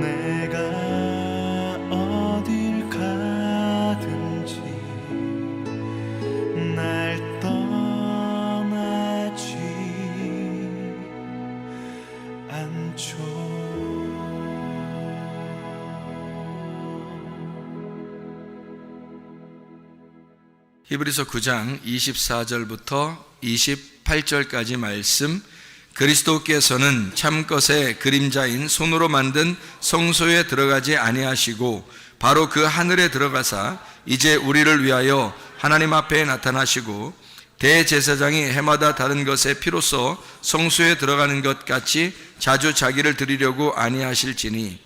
내가 어딜 가든지 날 떠나지 않죠. 히브리서 9장 24절부터 28절까지 말씀, 그리스도께서는 참것의 그림자인 손으로 만든 성소에 들어가지 아니하시고 바로 그 하늘에 들어가사 이제 우리를 위하여 하나님 앞에 나타나시고 대제사장이 해마다 다른 것의 피로써 성소에 들어가는 것 같이 자주 자기를 드리려고 아니하실지니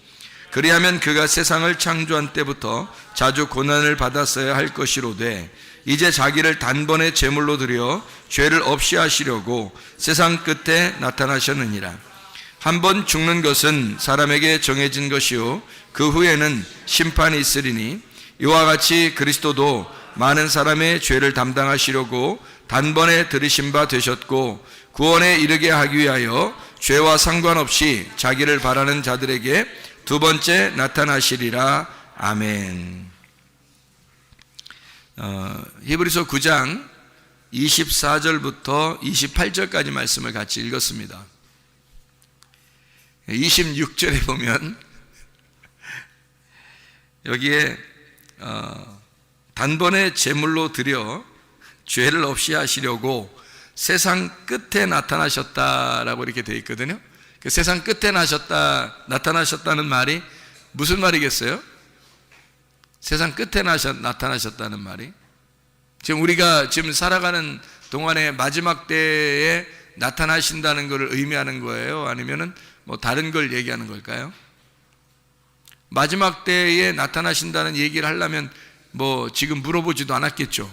그리하면 그가 세상을 창조한 때부터 자주 고난을 받았어야 할 것이로되 이제 자기를 단번에 제물로 드려 죄를 없이 하시려고 세상 끝에 나타나셨느니라. 한번 죽는 것은 사람에게 정해진 것이요 그 후에는 심판이 있으리니 이와 같이 그리스도도 많은 사람의 죄를 담당하시려고 단번에 들으신 바 되셨고 구원에 이르게 하기 위하여 죄와 상관없이 자기를 바라는 자들에게 두 번째 나타나시리라. 아멘. 히브리서 9장 24절부터 28절까지 말씀을 같이 읽었습니다. 26절에 보면 여기에 단번에 제물로 드려 죄를 없이 하시려고 세상 끝에 나타나셨다라고 이렇게 되어 있거든요. 그 세상 끝에 나타나셨다는 말이 무슨 말이겠어요? 세상 끝에 나타나셨다는 말이 지금 우리가 지금 살아가는 동안에 마지막 때에 나타나신다는 것을 의미하는 거예요? 아니면은 뭐 다른 걸 얘기하는 걸까요? 마지막 때에 나타나신다는 얘기를 하려면 뭐 지금 물어보지도 않았겠죠.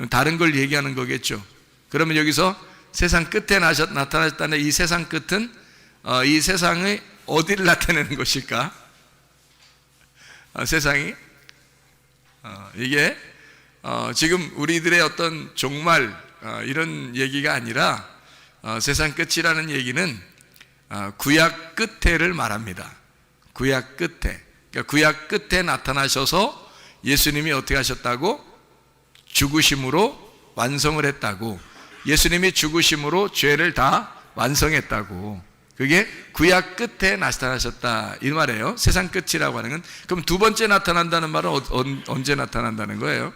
다른 걸 얘기하는 거겠죠. 그러면 여기서 세상 끝에 나타나셨다는 이 세상 끝은 이 세상의 어디를 나타내는 것일까? 세상이 이게 지금 우리들의 어떤 종말 이런 얘기가 아니라 세상 끝이라는 얘기는 구약 끝에를 말합니다. 구약 끝에. 그러니까 구약 끝에 나타나셔서 예수님이 어떻게 하셨다고? 죽으심으로 완성을 했다고. 예수님이 죽으심으로 죄를 다 완성했다고. 그게 구약 끝에 나타나셨다 이 말이에요. 세상 끝이라고 하는 건. 그럼 두 번째 나타난다는 말은 언제 나타난다는 거예요?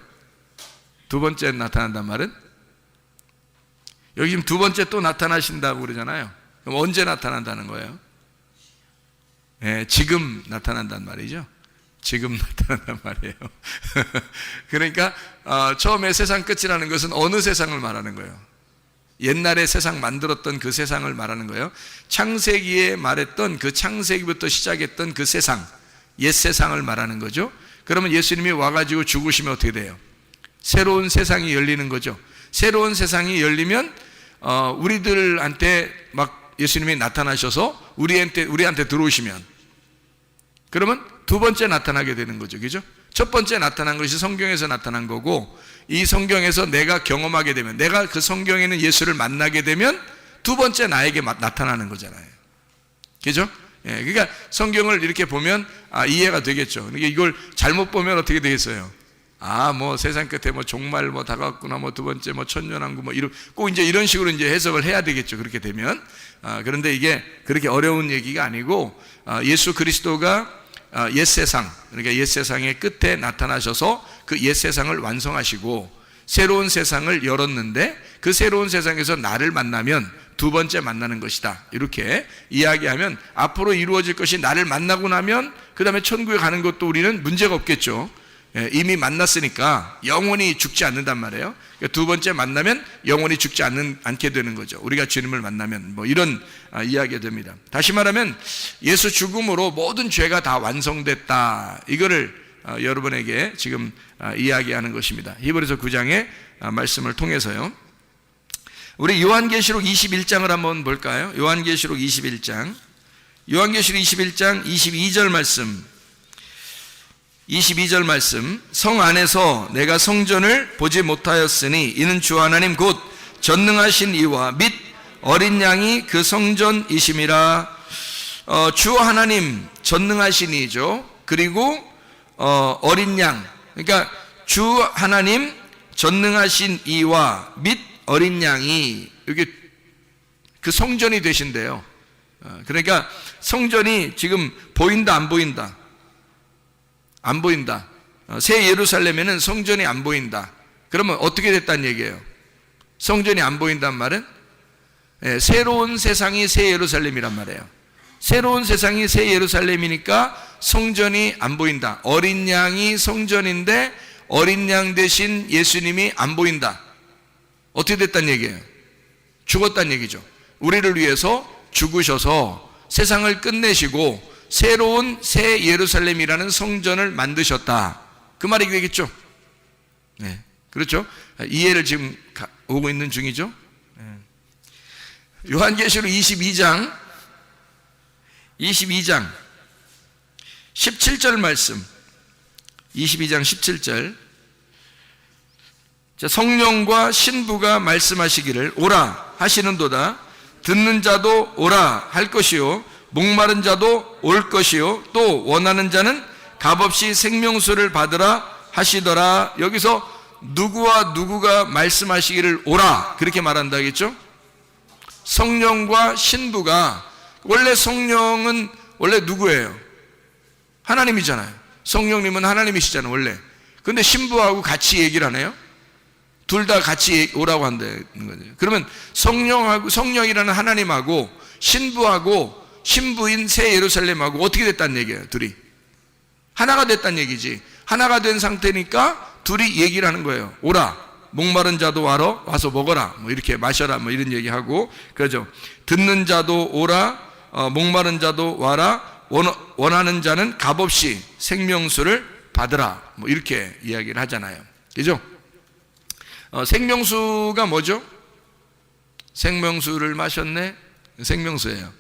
두 번째 나타난다는 말은? 여기 지금 두 번째 또 나타나신다고 그러잖아요. 그럼 언제 나타난다는 거예요? 네, 지금 나타난단 말이죠. 지금 나타난단 말이에요. 그러니까 처음에 세상 끝이라는 것은 어느 세상을 말하는 거예요? 옛날에 세상 만들었던 그 세상을 말하는 거예요. 창세기에 말했던 그 창세기부터 시작했던 그 세상, 옛 세상을 말하는 거죠. 그러면 예수님이 와가지고 죽으시면 어떻게 돼요? 새로운 세상이 열리는 거죠. 새로운 세상이 열리면 우리들한테 막 예수님이 나타나셔서 우리한테 들어오시면 그러면 두 번째 나타나게 되는 거죠. 그죠? 첫 번째 나타난 것이 성경에서 나타난 거고 이 성경에서 내가 경험하게 되면 내가 그 성경에 있는 예수를 만나게 되면 두 번째 나에게 나타나는 거잖아요. 그죠? 예, 그러니까 성경을 이렇게 보면 이해가 되겠죠. 그러니까 이걸 잘못 보면 어떻게 되겠어요? 뭐 세상 끝에 뭐 종말 뭐 다가왔구나, 뭐 두 번째 뭐 천년왕국 뭐 꼭 이제 이런 식으로 이제 해석을 해야 되겠죠. 그렇게 되면. 그런데 이게 그렇게 어려운 얘기가 아니고 예수 그리스도가 옛 세상, 그러니까 옛 세상의 끝에 나타나셔서 그 옛 세상을 완성하시고 새로운 세상을 열었는데 그 새로운 세상에서 나를 만나면 두 번째 만나는 것이다. 이렇게 이야기하면 앞으로 이루어질 것이 나를 만나고 나면 그 다음에 천국에 가는 것도 우리는 문제가 없겠죠. 이미 만났으니까 영원히 죽지 않는단 말이에요. 그러니까 두 번째 만나면 영원히 죽지 않게 되는 거죠. 우리가 주님을 만나면 뭐 이런 이야기가 됩니다. 다시 말하면 예수 죽음으로 모든 죄가 다 완성됐다. 이거를 여러분에게 지금 이야기하는 것입니다. 히브리서 9장의 말씀을 통해서요. 우리 요한계시록 21장을 한번 볼까요? 요한계시록 21장 22절 말씀, 22절 말씀. 성 안에서 내가 성전을 보지 못하였으니 이는 주 하나님 곧 전능하신 이와 및 어린 양이 그 성전이심이라. 주 하나님 전능하신 이죠. 그리고 어린 양, 그러니까 주 하나님 전능하신 이와 및 어린 양이 이게 그 성전이 되신대요. 그러니까 성전이 지금 보인다 안 보인다? 안 보인다. 새 예루살렘에는 성전이 안 보인다. 그러면 어떻게 됐다는 얘기예요? 성전이 안 보인단 말은 새로운 세상이 새 예루살렘이란 말이에요. 새로운 세상이 새 예루살렘이니까 성전이 안 보인다. 어린 양이 성전인데 어린 양 대신 예수님이 안 보인다. 어떻게 됐다는 얘기예요? 죽었다는 얘기죠. 우리를 위해서 죽으셔서 세상을 끝내시고 새로운 새 예루살렘이라는 성전을 만드셨다. 그 말이 되겠죠? 네, 그렇죠? 이해를 지금 오고 있는 중이죠? 요한계시록 22장 17절 말씀, 22장 17절. 자, 성령과 신부가 말씀하시기를 오라 하시는도다. 듣는 자도 오라 할 것이요 목마른 자도 올 것이요 또 원하는 자는 값없이 생명수를 받으라 하시더라. 여기서 누구와 누구가 말씀하시기를 오라 그렇게 말한다 하겠죠? 성령과 신부가, 원래 성령은 원래 누구예요? 하나님이잖아요. 성령님은 하나님이시잖아요 원래. 근데 신부하고 같이 얘기를 하네요. 둘 다 같이 오라고 한다는 거죠. 그러면 성령이라는 하나님하고 신부하고 신부인 새 예루살렘하고 어떻게 됐다는 얘기예요? 둘이 하나가 됐다는 얘기지. 하나가 된 상태니까 둘이 얘기를 하는 거예요. 오라, 목마른 자도 와서 먹어라, 뭐 이렇게 마셔라, 뭐 이런 얘기하고, 그러죠. 듣는 자도 오라, 목마른 자도 와라, 원하는 자는 값없이 생명수를 받으라, 뭐 이렇게 이야기를 하잖아요. 그죠? 생명수가 뭐죠? 생명수를 마셨네? 생명수예요.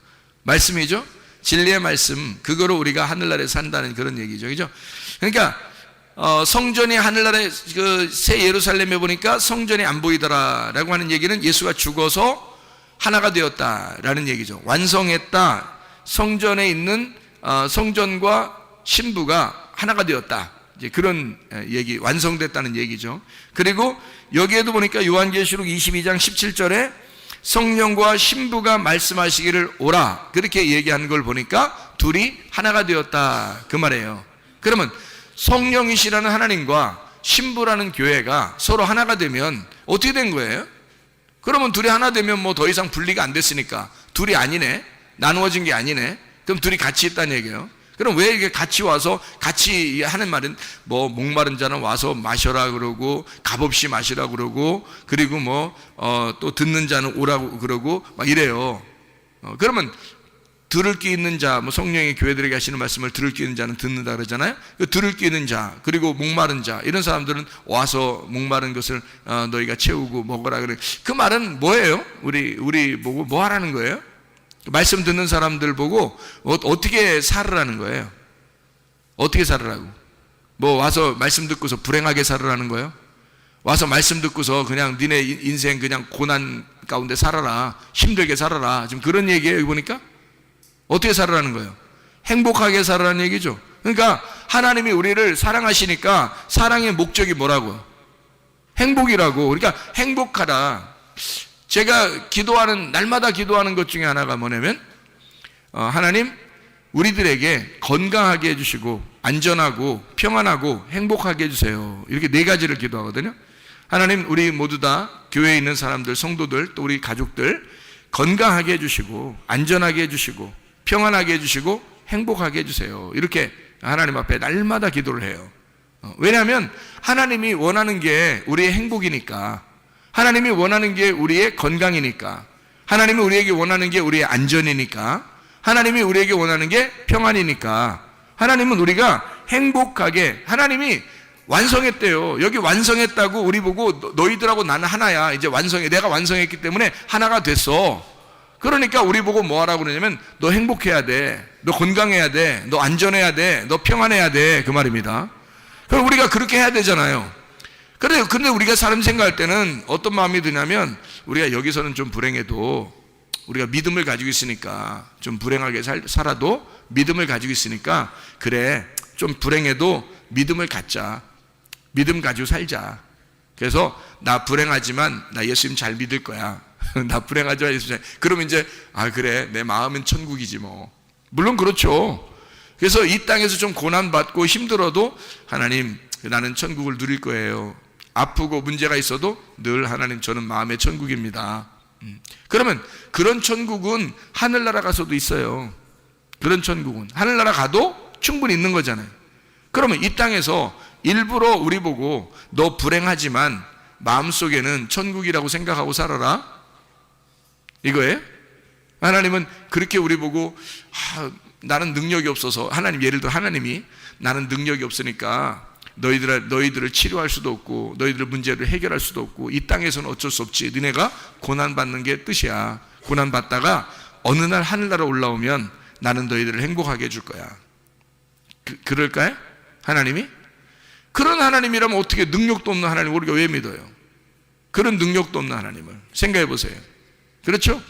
말씀이죠? 진리의 말씀, 그거로 우리가 하늘나라에 산다는 그런 얘기죠. 그죠? 그러니까 성전이 하늘나라의 그 새 예루살렘에 보니까 성전이 안 보이더라라고 하는 얘기는 예수가 죽어서 하나가 되었다라는 얘기죠. 완성했다. 성전에 있는 성전과 신부가 하나가 되었다. 이제 그런 얘기, 완성됐다는 얘기죠. 그리고 여기에도 보니까 요한계시록 22장 17절에 성령과 신부가 말씀하시기를 오라 그렇게 얘기하는 걸 보니까 둘이 하나가 되었다 그 말이에요. 그러면 성령이시라는 하나님과 신부라는 교회가 서로 하나가 되면 어떻게 된 거예요? 그러면 둘이 하나 되면 뭐 더 이상 분리가 안 됐으니까 둘이 아니네, 나누어진 게 아니네. 그럼 둘이 같이 있다는 얘기예요. 그럼 왜 이게 같이 와서 같이 하는 말은 뭐 목마른 자는 와서 마셔라 그러고 값없이 마시라 그러고 그리고 뭐 또 듣는 자는 오라고 그러고 막 이래요. 그러면 들을 귀 있는 자, 뭐 성령이 교회들에게 하시는 말씀을 들을 귀 있는 자는 듣는다 그러잖아요. 그 들을 귀 있는 자 그리고 목마른 자 이런 사람들은 와서 목마른 것을 너희가 채우고 먹어라 그래. 그 말은 뭐예요? 우리 보고 뭐 하라는 거예요? 말씀 듣는 사람들 보고 어떻게 살으라는 거예요? 어떻게 살으라고? 뭐 와서 말씀 듣고서 불행하게 살으라는 거예요? 와서 말씀 듣고서 그냥 니네 인생 그냥 고난 가운데 살아라, 힘들게 살아라, 지금 그런 얘기예요. 여기 보니까 어떻게 살으라는 거예요? 행복하게 살아라는 얘기죠. 그러니까 하나님이 우리를 사랑하시니까 사랑의 목적이 뭐라고요? 행복이라고. 그러니까 행복하다. 제가 기도하는, 날마다 기도하는 것 중에 하나가 뭐냐면 하나님 우리들에게 건강하게 해주시고 안전하고 평안하고 행복하게 해주세요. 이렇게 네 가지를 기도하거든요. 하나님 우리 모두 다 교회에 있는 사람들, 성도들, 또 우리 가족들 건강하게 해주시고 안전하게 해주시고 평안하게 해주시고 행복하게 해주세요. 이렇게 하나님 앞에 날마다 기도를 해요. 왜냐하면 하나님이 원하는 게 우리의 행복이니까, 하나님이 원하는 게 우리의 건강이니까, 하나님이 우리에게 원하는 게 우리의 안전이니까, 하나님이 우리에게 원하는 게 평안이니까, 하나님은 우리가 행복하게, 하나님이 완성했대요. 여기 완성했다고 우리 보고 너희들하고 나는 하나야. 이제 완성해. 내가 완성했기 때문에 하나가 됐어. 그러니까 우리 보고 뭐 하라고 그러냐면 너 행복해야 돼. 너 건강해야 돼. 너 안전해야 돼. 너 평안해야 돼. 그 말입니다. 그럼 우리가 그렇게 해야 되잖아요. 근데 우리가 사람 생각할 때는 어떤 마음이 드냐면 우리가 여기서는 좀 불행해도 우리가 믿음을 가지고 있으니까 좀 불행하게 살아도 믿음을 가지고 있으니까 그래, 좀 불행해도 믿음을 갖자. 믿음 가지고 살자. 그래서 나 불행하지만 나 예수님 잘 믿을 거야. 나 불행하지만 예수님 잘. 그러면 이제 그래, 내 마음은 천국이지 뭐. 물론 그렇죠. 그래서 이 땅에서 좀 고난받고 힘들어도 하나님, 나는 천국을 누릴 거예요. 아프고 문제가 있어도 늘 하나님, 저는 마음의 천국입니다. 그러면 그런 천국은 하늘나라 가서도 있어요. 그런 천국은 하늘나라 가도 충분히 있는 거잖아요. 그러면 이 땅에서 일부러 우리 보고 너 불행하지만 마음속에는 천국이라고 생각하고 살아라, 이거예요? 하나님은 그렇게 우리 보고 나는 능력이 없어서, 하나님, 예를 들어 하나님이 나는 능력이 없으니까 너희들을 치료할 수도 없고 너희들의 문제를 해결할 수도 없고 이 땅에서는 어쩔 수 없지, 너네가 고난받는 게 뜻이야. 고난받다가 어느 날 하늘나라 올라오면 나는 너희들을 행복하게 해줄 거야. 그럴까요? 하나님이? 그런 하나님이라면 어떻게 능력도 없는 하나님을 우리가 왜 믿어요? 그런 능력도 없는 하나님을 생각해 보세요. 그렇죠?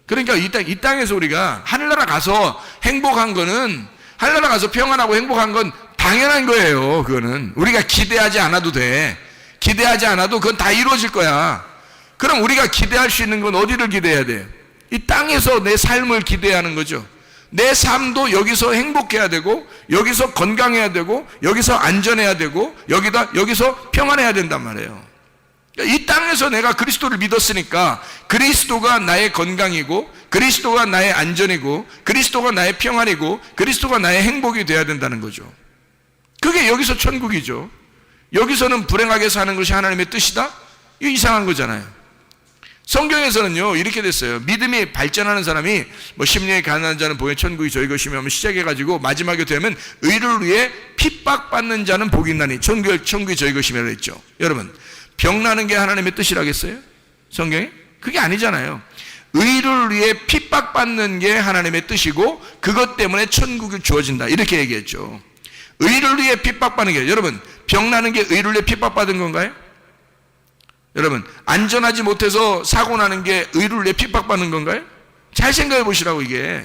그러니까 이 땅에서 우리가 하늘나라 가서 행복한 거는, 하늘나라 가서 평안하고 행복한 건 당연한 거예요. 그거는 우리가 기대하지 않아도 돼. 기대하지 않아도 그건 다 이루어질 거야. 그럼 우리가 기대할 수 있는 건 어디를 기대해야 돼? 이 땅에서 내 삶을 기대하는 거죠. 내 삶도 여기서 행복해야 되고, 여기서 건강해야 되고, 여기서 안전해야 되고, 여기서 평안해야 된단 말이에요. 이 땅에서 내가 그리스도를 믿었으니까 그리스도가 나의 건강이고, 그리스도가 나의 안전이고, 그리스도가 나의 평안이고, 그리스도가 나의 행복이 돼야 된다는 거죠. 그게 여기서 천국이죠. 여기서는 불행하게 사는 것이 하나님의 뜻이다? 이거 이상한 거잖아요. 성경에서는요 이렇게 됐어요. 믿음이 발전하는 사람이 심령이 가난한 자는 복의 천국이 저희 것이며 하면 시작해가지고 마지막에 되면 의를 위해 핍박받는 자는 복이 있나니 천국이 저희 것이며 그랬죠. 여러분, 병나는 게 하나님의 뜻이라겠어요? 성경에? 그게 아니잖아요. 의를 위해 핍박받는 게 하나님의 뜻이고 그것 때문에 천국이 주어진다, 이렇게 얘기했죠. 의를 위해 핍박받는 게, 여러분, 병나는 게 의를 위해 핍박받은 건가요? 여러분, 안전하지 못해서 사고 나는 게 의를 위해 핍박받는 건가요? 잘 생각해 보시라고, 이게.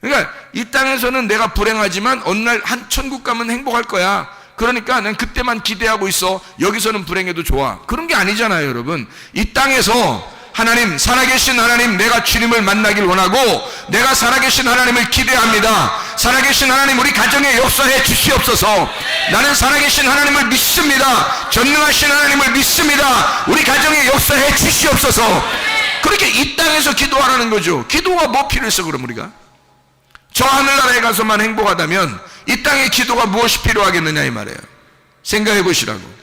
그러니까 이 땅에서는 내가 불행하지만 어느 날 한 천국 가면 행복할 거야. 그러니까 난 그때만 기대하고 있어. 여기서는 불행해도 좋아. 그런 게 아니잖아요, 여러분. 이 땅에서 하나님, 살아계신 하나님, 내가 주님을 만나길 원하고 내가 살아계신 하나님을 기대합니다. 살아계신 하나님, 우리 가정에 역사해 주시옵소서. 나는 살아계신 하나님을 믿습니다. 전능하신 하나님을 믿습니다. 우리 가정에 역사해 주시옵소서. 그렇게 이 땅에서 기도하라는 거죠. 기도가 뭐 필요했어 그럼 우리가? 저 하늘나라에 가서만 행복하다면 이 땅에 기도가 무엇이 필요하겠느냐 이 말이에요. 생각해 보시라고.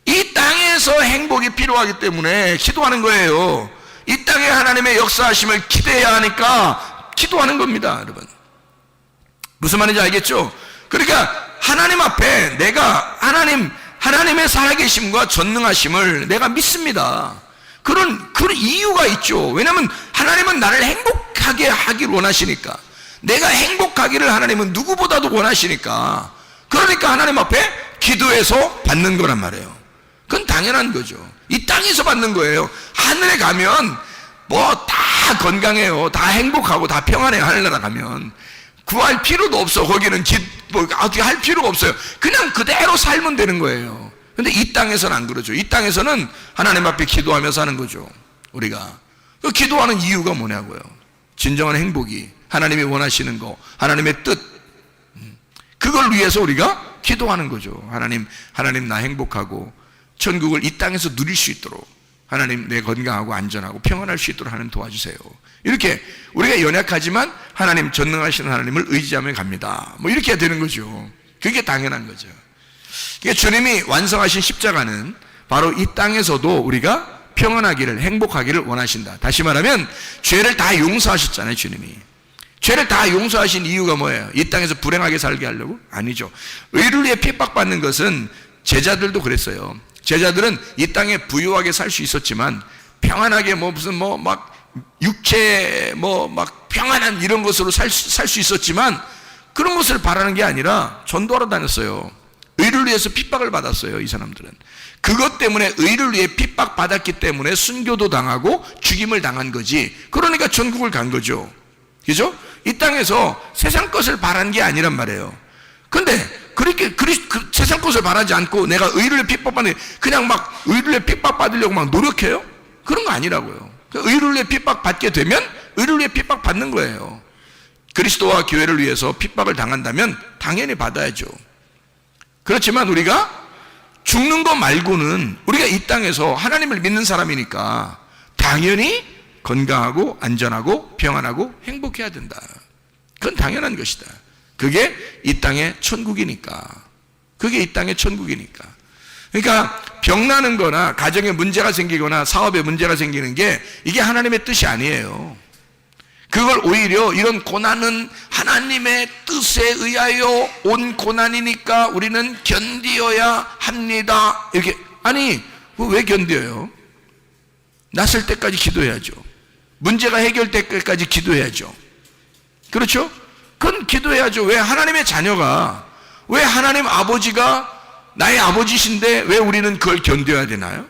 이 땅에서 행복이 필요하기 때문에 기도하는 거예요. 이 땅에 하나님의 역사하심을 기대해야 하니까 기도하는 겁니다, 여러분. 무슨 말인지 알겠죠? 그러니까 하나님 앞에 내가 하나님의 살아계심과 전능하심을 내가 믿습니다. 그런 이유가 있죠. 왜냐하면 하나님은 나를 행복하게 하길 원하시니까. 내가 행복하기를 하나님은 누구보다도 원하시니까. 그러니까 하나님 앞에 기도해서 받는 거란 말이에요. 그건 당연한 거죠. 이 땅에서 받는 거예요. 하늘에 가면 뭐 다 건강해요. 다 행복하고 다 평안해요. 하늘나라 가면 구할 필요도 없어. 거기는 어떻게 할 필요가 없어요. 그냥 그대로 살면 되는 거예요. 근데 이 땅에서는 안 그러죠. 이 땅에서는 하나님 앞에 기도하면서 하는 거죠. 우리가 그 기도하는 이유가 뭐냐고요. 진정한 행복이 하나님이 원하시는 거, 하나님의 뜻, 그걸 위해서 우리가 기도하는 거죠. 하나님 나 행복하고 천국을 이 땅에서 누릴 수 있도록 하나님 내 건강하고 안전하고 평안할 수 있도록 하나님 도와주세요. 이렇게 우리가 연약하지만 하나님, 전능하신 하나님을 의지하며 갑니다. 뭐 이렇게 되는 거죠. 그게 당연한 거죠. 그러니까 주님이 완성하신 십자가는 바로 이 땅에서도 우리가 평안하기를, 행복하기를 원하신다. 다시 말하면 죄를 다 용서하셨잖아요, 주님이. 죄를 다 용서하신 이유가 뭐예요? 이 땅에서 불행하게 살게 하려고? 아니죠. 의를 위해 핍박받는 것은 제자들도 그랬어요. 제자들은 이 땅에 부유하게 살 수 있었지만 평안하게 육체 평안한 이런 것으로 살 수 있었지만 그런 것을 바라는 게 아니라 전도하러 다녔어요. 의를 위해서 핍박을 받았어요, 이 사람들은. 그것 때문에 의를 위해 핍박받았기 때문에 순교도 당하고 죽임을 당한 거지. 그러니까 천국을 간 거죠. 그죠? 이 땅에서 세상 것을 바란 게 아니란 말이에요. 근데 그렇게 세상 것을 바라지 않고 내가 의를 핍박받는, 그냥 막 의를 핍박받으려고 막 노력해요? 그런 거 아니라고요. 의를 핍박받게 되면 의를 핍박받는 거예요. 그리스도와 교회를 위해서 핍박을 당한다면 당연히 받아야죠. 그렇지만 우리가 죽는 거 말고는 우리가 이 땅에서 하나님을 믿는 사람이니까 당연히 건강하고 안전하고 평안하고 행복해야 된다. 그건 당연한 것이다. 그게 이 땅의 천국이니까. 그게 이 땅의 천국이니까. 그러니까 병나는 거나 가정에 문제가 생기거나 사업에 문제가 생기는 게 이게 하나님의 뜻이 아니에요. 그걸 오히려 이런 고난은 하나님의 뜻에 의하여 온 고난이니까 우리는 견디어야 합니다. 이렇게. 아니, 왜 견뎌요? 났을 때까지 기도해야죠. 문제가 해결될 때까지 기도해야죠. 그렇죠? 그건 기도해야죠. 왜 하나님의 자녀가, 왜 하나님 아버지가 나의 아버지신데 왜 우리는 그걸 견뎌야 되나요?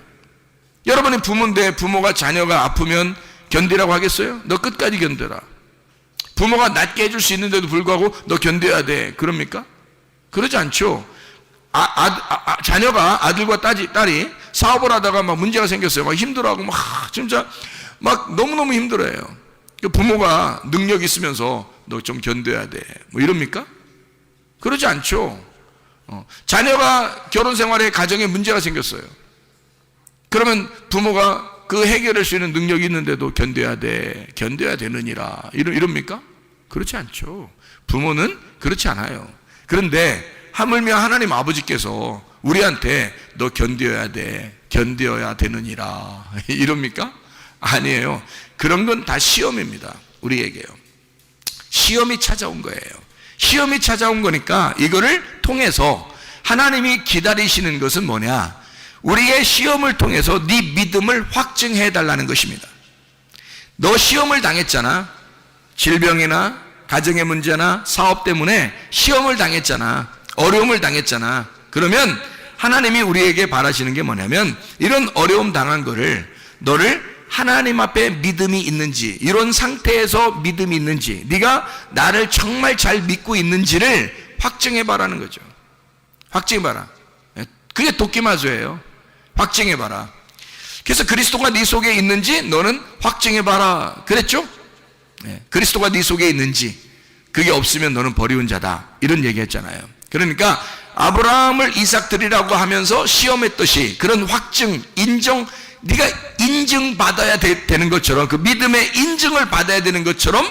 여러분의 부모인데 부모가 자녀가 아프면 견디라고 하겠어요? 너 끝까지 견뎌라. 부모가 낫게 해줄 수 있는데도 불구하고 너 견뎌야 돼. 그럽니까? 그러지 않죠. 자녀가 아들과 딸이 사업을 하다가 막 문제가 생겼어요. 막 힘들어하고 막 진짜 막 너무너무 힘들어해요. 부모가 능력 있으면서 너 좀 견뎌야 돼. 뭐 이럽니까? 그러지 않죠. 자녀가 결혼 생활에 가정에 문제가 생겼어요. 그러면 부모가 그 해결할 수 있는 능력이 있는데도 견뎌야 돼. 견뎌야 되느니라. 이럽니까? 그렇지 않죠. 부모는 그렇지 않아요. 그런데 하물며 하나님 아버지께서 우리한테 너 견뎌야 돼. 견뎌야 되느니라. 이럽니까? 아니에요. 그런 건 다 시험입니다. 우리에게요. 시험이 찾아온 거예요. 시험이 찾아온 거니까 이거를 통해서 하나님이 기다리시는 것은 뭐냐? 우리의 시험을 통해서 네 믿음을 확증해 달라는 것입니다. 너 시험을 당했잖아. 질병이나 가정의 문제나 사업 때문에 시험을 당했잖아. 어려움을 당했잖아. 그러면 하나님이 우리에게 바라시는 게 뭐냐면 이런 어려움 당한 거를 너를 하나님 앞에 믿음이 있는지, 이런 상태에서 믿음이 있는지, 네가 나를 정말 잘 믿고 있는지를 확증해 봐라는 거죠. 확증해 봐라. 그게 도끼마저예요. 확증해 봐라. 그래서 그리스도가 네 속에 있는지 너는 확증해 봐라. 그랬죠? 그리스도가 네 속에 있는지, 그게 없으면 너는 버리운 자다. 이런 얘기했잖아요. 그러니까 아브라함을 이삭 드리라고 하면서 시험했듯이 그런 확증, 인정, 네가 인증받아야 되는 것처럼, 그 믿음의 인증을 받아야 되는 것처럼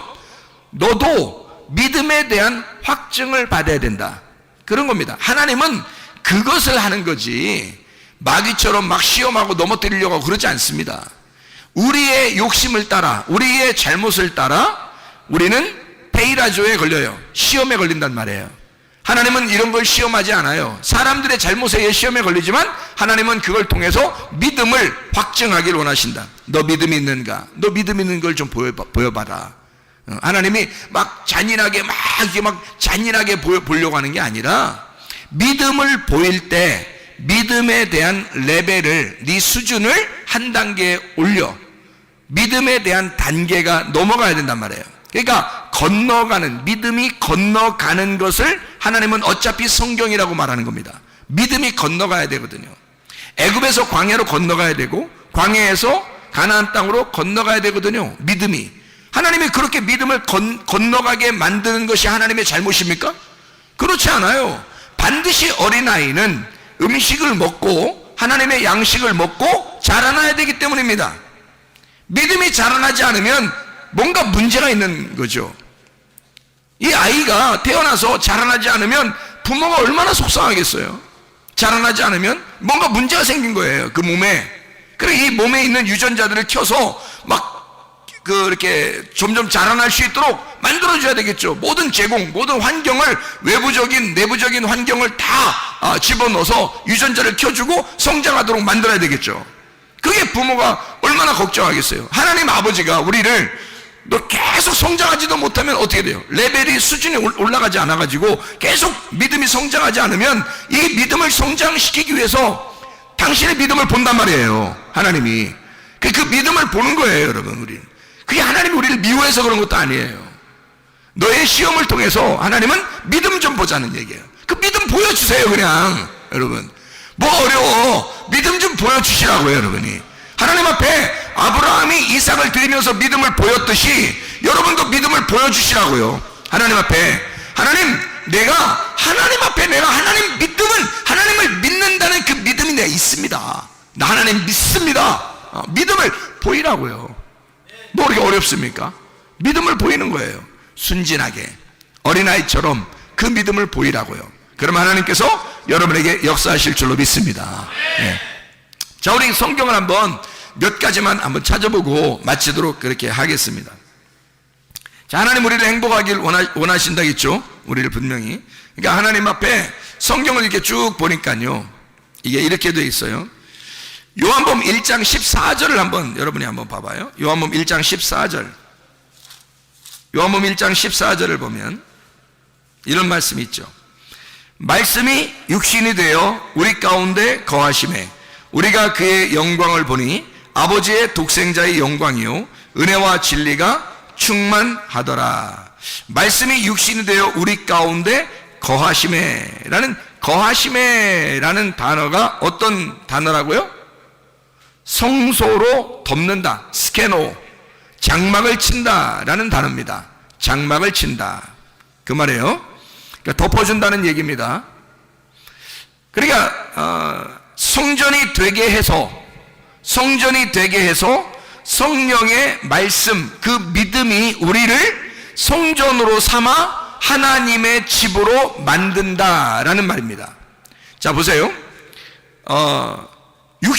너도 믿음에 대한 확증을 받아야 된다. 그런 겁니다. 하나님은 그것을 하는 거지 마귀처럼 막 시험하고 넘어뜨리려고 하고 그러지 않습니다. 우리의 욕심을 따라, 우리의 잘못을 따라 우리는 페이라조에 걸려요. 시험에 걸린단 말이에요. 하나님은 이런 걸 시험하지 않아요. 사람들의 잘못에 의해 시험에 걸리지만 하나님은 그걸 통해서 믿음을 확증하길 원하신다. 너 믿음이 있는가? 너 믿음 있는 걸 좀 보여봐라. 하나님이 막 잔인하게 보려고 하는 게 아니라 믿음을 보일 때 믿음에 대한 레벨을, 네 수준을 한 단계 올려 믿음에 대한 단계가 넘어가야 된단 말이에요. 그러니까 건너가는, 믿음이 건너가는 것을 하나님은 어차피 성경이라고 말하는 겁니다. 믿음이 건너가야 되거든요. 애굽에서 광야로 건너가야 되고 광야에서 가나안 땅으로 건너가야 되거든요. 믿음이. 하나님이 그렇게 믿음을 건너가게 만드는 것이 하나님의 잘못입니까? 그렇지 않아요. 반드시 어린아이는 음식을 먹고 하나님의 양식을 먹고 자라나야 되기 때문입니다. 믿음이 자라나지 않으면 뭔가 문제가 있는 거죠. 이 아이가 태어나서 자라나지 않으면 부모가 얼마나 속상하겠어요. 자라나지 않으면 뭔가 문제가 생긴 거예요. 그 몸에. 그래 이 몸에 있는 유전자들을 켜서 막 이렇게 점점 자라날 수 있도록 만들어줘야 되겠죠. 모든 제공, 모든 환경을, 외부적인 내부적인 환경을 다 집어넣어서 유전자를 켜주고 성장하도록 만들어야 되겠죠. 그게 부모가 얼마나 걱정하겠어요. 하나님 아버지가 우리를 너 계속 성장하지도 못하면 어떻게 돼요? 레벨이, 수준이 올라가지 않아가지고 계속 믿음이 성장하지 않으면 이 믿음을 성장시키기 위해서 당신의 믿음을 본단 말이에요. 하나님이. 그 믿음을 보는 거예요, 여러분. 우리. 그게 하나님이 우리를 미워해서 그런 것도 아니에요. 너의 시험을 통해서 하나님은 믿음 좀 보자는 얘기예요. 그 믿음 보여주세요. 그냥 여러분 뭐 어려워, 믿음 좀 보여주시라고요. 여러분이 하나님 앞에 아브라함이 이삭을 드리면서 믿음을 보였듯이 여러분도 믿음을 보여주시라고요. 하나님 앞에 내가 하나님 앞에 내가 하나님을 믿는다는 그 믿음이 내가 있습니다. 나 하나님 믿습니다. 믿음을 보이라고요. 뭐 그렇게 어렵습니까? 믿음을 보이는 거예요. 순진하게 어린아이처럼 그 믿음을 보이라고요. 그럼 하나님께서 여러분에게 역사하실 줄로 믿습니다. 네. 자, 우리 성경을 한번 몇 가지만 한번 찾아보고 마치도록 그렇게 하겠습니다. 자, 하나님 우리를 행복하길 원하신다겠죠? 우리를 분명히. 그러니까 하나님 앞에 성경을 이렇게 쭉 보니까요, 이게 이렇게 되어 있어요. 요한복음 1장 14절을 한번 여러분이 한번 봐봐요. 요한복음 1장 14절. 요한복음 1장 14절을 보면 이런 말씀이 있죠. 말씀이 육신이 되어 우리 가운데 거하심에 우리가 그의 영광을 보니 아버지의 독생자의 영광이요 은혜와 진리가 충만하더라. 말씀이 육신이 되어 우리 가운데 거하심에라는 단어가 어떤 단어라고요? 성소로 덮는다, 스케노, 장막을 친다라는 단어입니다. 장막을 친다 그 말이에요. 그러니까 덮어준다는 얘기입니다. 그러니까 성전이 되게 해서 성령의 말씀, 그 믿음이 우리를 성전으로 삼아 하나님의 집으로 만든다라는 말입니다. 자, 보세요.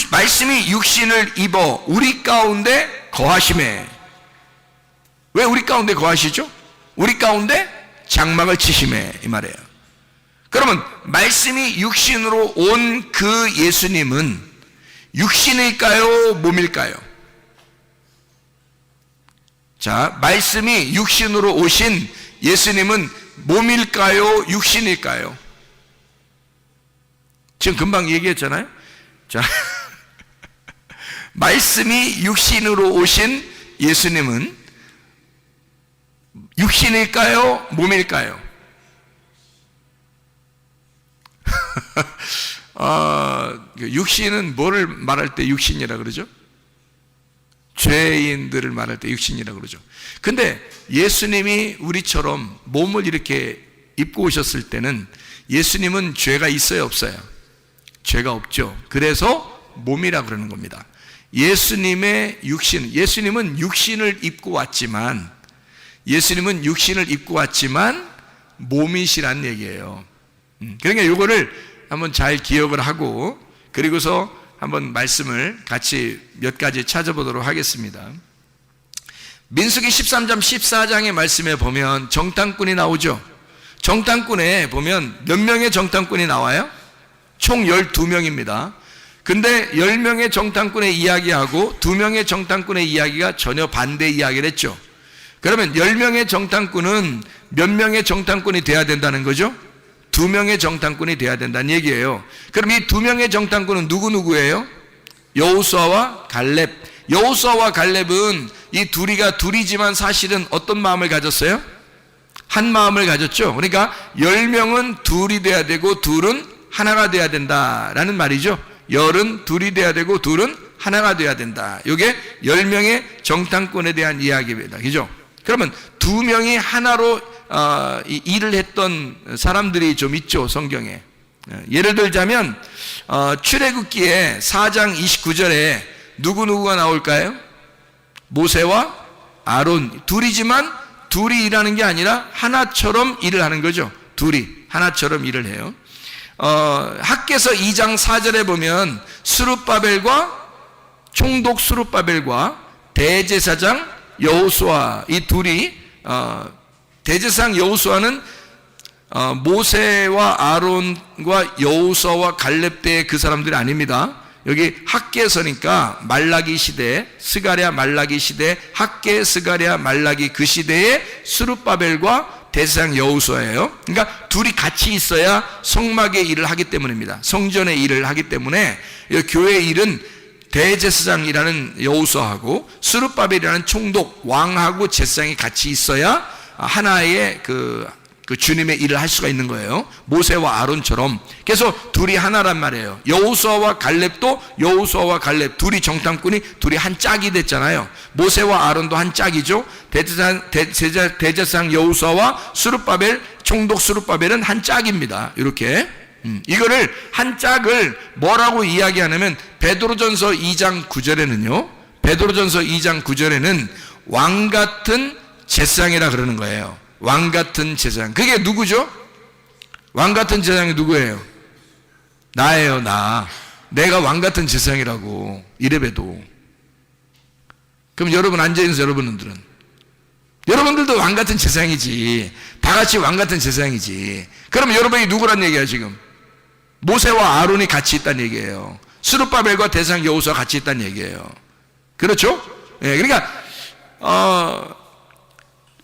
말씀이 육신을 입어 우리 가운데 거하심에. 왜 우리 가운데 거하시죠? 우리 가운데 장막을 치심에, 이 말이에요. 그러면 말씀이 육신으로 온 그 예수님은 육신일까요? 몸일까요? 자, 말씀이 육신으로 오신 예수님은 몸일까요? 육신일까요? 지금 금방 얘기했잖아요. 자, 말씀이 육신으로 오신 예수님은 육신일까요? 몸일까요? 육신은 뭐를 말할 때 육신이라 그러죠? 죄인들을 말할 때 육신이라 그러죠. 근데 예수님이 우리처럼 몸을 이렇게 입고 오셨을 때는 예수님은 죄가 있어요, 없어요? 죄가 없죠. 그래서 몸이라 그러는 겁니다. 예수님은 육신을 입고 왔지만 몸이시란 얘기예요. 그러니까 이거를 한번 잘 기억을 하고, 그리고서 한번 말씀을 같이 몇 가지 찾아보도록 하겠습니다. 민수기 13장 14장의 말씀에 보면 정탐꾼이 나오죠. 정탐꾼에 보면 몇 명의 정탐꾼이 나와요? 총 12명입니다. 근데 10명의 정탐꾼의 이야기하고 2명의 정탐꾼의 이야기가 전혀 반대 이야기를 했죠. 그러면 10명의 정탐꾼은 몇 명의 정탐꾼이 돼야 된다는 거죠? 2명의 정탐꾼이 돼야 된다는 얘기예요. 그럼 이 2명의 정탐꾼은 누구예요? 여호수아와 갈렙. 여호수아와 갈렙은 이 둘이지만 사실은 어떤 마음을 가졌어요? 한 마음을 가졌죠. 그러니까 10명은 둘이 돼야 되고 둘은 하나가 돼야 된다라는 말이죠. 10은 둘이 돼야 되고 둘은 하나가 돼야 된다. 이게 10명의 정탐꾼에 대한 이야기입니다. 그죠? 그러면 2명이 하나로 일을 했던 사람들이 좀 있죠, 성경에. 예를 들자면 출애굽기에 4장 29절에 누구가 나올까요? 모세와 아론. 둘이지만 둘이 일하는 게 아니라 하나처럼 일을 하는 거죠. 둘이 하나처럼 일을 해요. 학개서 2장 4절에 보면 총독 스룹바벨과 대제사장 여호수아, 이 둘이 대제사장 여호수아는 모세와 아론과 여호수아와 갈렙 때의 그 사람들이 아닙니다. 여기 학개서니까 말라기 시대, 스가랴 말라기 시대, 학개 스가랴 말라기 그 시대의 스룹바벨과 대제사장 여호수아예요. 그러니까 둘이 같이 있어야 성막의 일을 하기 때문입니다. 성전의 일을 하기 때문에 교회 일은 대제사장이라는 여호수아하고 스룹바벨이라는 총독 왕하고 제사장이 같이 있어야 하나의 그 주님의 일을 할 수가 있는 거예요. 모세와 아론처럼. 그래서 둘이 하나란 말이에요. 여호수아와 갈렙도 여호수아와 갈렙 둘이 정탐꾼이 둘이 한 짝이 됐잖아요. 모세와 아론도 한 짝이죠. 대제사장 여호수아와 수룹바벨 총독 수룹바벨은 한 짝입니다. 이렇게 이거를 한 짝을 뭐라고 이야기하냐면 베드로전서 2장 9절에는요. 베드로전서 2장 9절에는 왕 같은 제사장이라 그러는 거예요. 왕 같은 제사장. 그게 누구죠? 왕 같은 제사장이 누구예요? 나예요, 나. 내가 왕 같은 제사장이라고. 이래봬도. 그럼 여러분 앉아있는 여러분들은 여러분들도 왕 같은 제사장이지. 다 같이 왕 같은 제사장이지. 그럼 여러분이 누구란 얘기야 지금? 모세와 아론이 같이 있다는 얘기예요. 스룹바벨과 대제사장 여호수아가 같이 있다는 얘기예요. 그렇죠? 예, 그러니까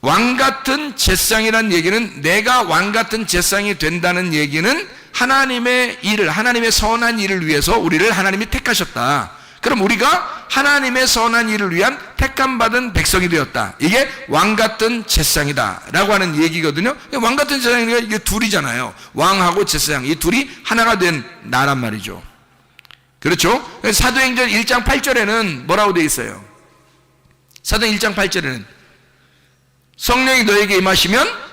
왕 같은 제사장이라는 얘기는 내가 왕 같은 제사장이 된다는 얘기는 하나님의 일을, 하나님의 선한 일을 위해서 우리를 하나님이 택하셨다. 그럼 우리가 하나님의 선한 일을 위한 택함받은 백성이 되었다. 이게 왕 같은 제사장이다 라고 하는 얘기거든요. 왕 같은 제사장이 이게 둘이잖아요. 왕하고 제사장, 이 둘이 하나가 된 나란 말이죠. 그렇죠? 사도행전 1장 8절에는 뭐라고 되어 있어요? 사도행 1장 8절에는 성령이 너에게 임하시면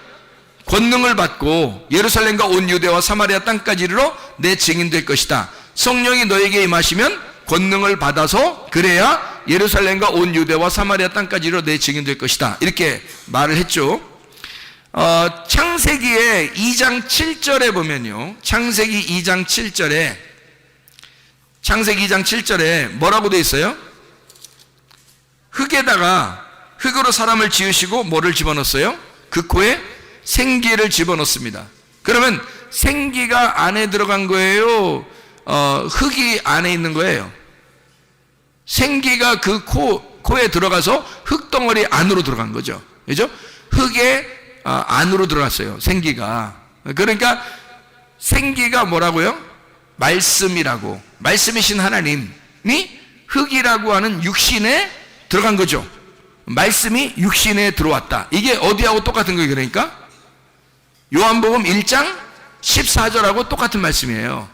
권능을 받고 예루살렘과 온 유대와 사마리아 땅까지 이르러 내 증인 될 것이다. 성령이 너에게 임하시면 권능을 받아서 그래야 예루살렘과 온 유대와 사마리아 땅까지 이르러 내 증인 될 것이다. 이렇게 말을 했죠. 창세기의 2장 7절에 보면요. 창세기 2장 7절에 뭐라고 되어 있어요? 흙으로 사람을 지으시고 뭐를 집어넣었어요? 그 코에 생기를 집어넣습니다. 그러면 생기가 안에 들어간 거예요? 흙이 안에 있는 거예요? 생기가 그 코에 들어가서 흙덩어리 안으로 들어간 거죠. 그죠? 흙에 안으로 들어갔어요. 생기가. 그러니까 생기가 뭐라고요? 말씀이라고. 말씀이신 하나님이 흙이라고 하는 육신에 들어간 거죠. 말씀이 육신에 들어왔다. 이게 어디하고 똑같은 거예요? 그러니까 요한복음 1장 14절하고 똑같은 말씀이에요.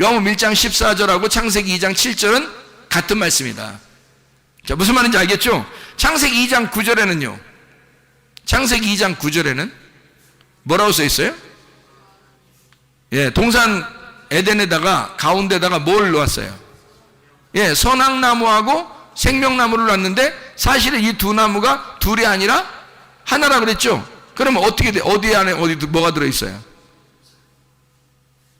요한복음 1장 14절하고 창세기 2장 7절은 같은 말씀이다. 자, 무슨 말인지 알겠죠? 창세기 2장 9절에는요. 창세기 2장 9절에는 뭐라고 써 있어요? 예, 동산 에덴에다가 가운데다가 뭘 놓았어요? 예, 선악나무하고 생명나무를 놨는데 사실은 이 두 나무가 둘이 아니라 하나라 그랬죠? 그러면 어떻게 돼? 어디 안에 뭐가 들어있어요?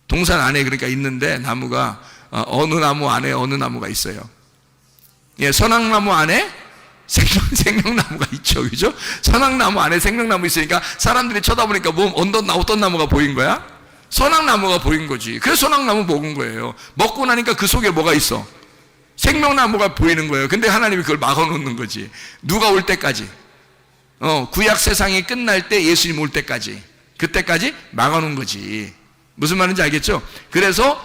동산 안에 그러니까 있는데 나무가 어느 나무 안에 어느 나무가 있어요. 예, 선악나무 안에 생명나무가 있죠. 그죠? 선악나무 안에 생명나무 있으니까 사람들이 쳐다보니까 뭐 어떤 나무가 보인 거야? 선악나무가 보인 거지. 그래서 선악나무 먹은 거예요. 먹고 나니까 그 속에 뭐가 있어? 생명나무가 보이는 거예요. 근데 하나님이 그걸 막아놓는 거지. 누가 올 때까지? 구약 세상이 끝날 때 예수님 올 때까지. 그때까지 막아놓은 거지. 무슨 말인지 알겠죠? 그래서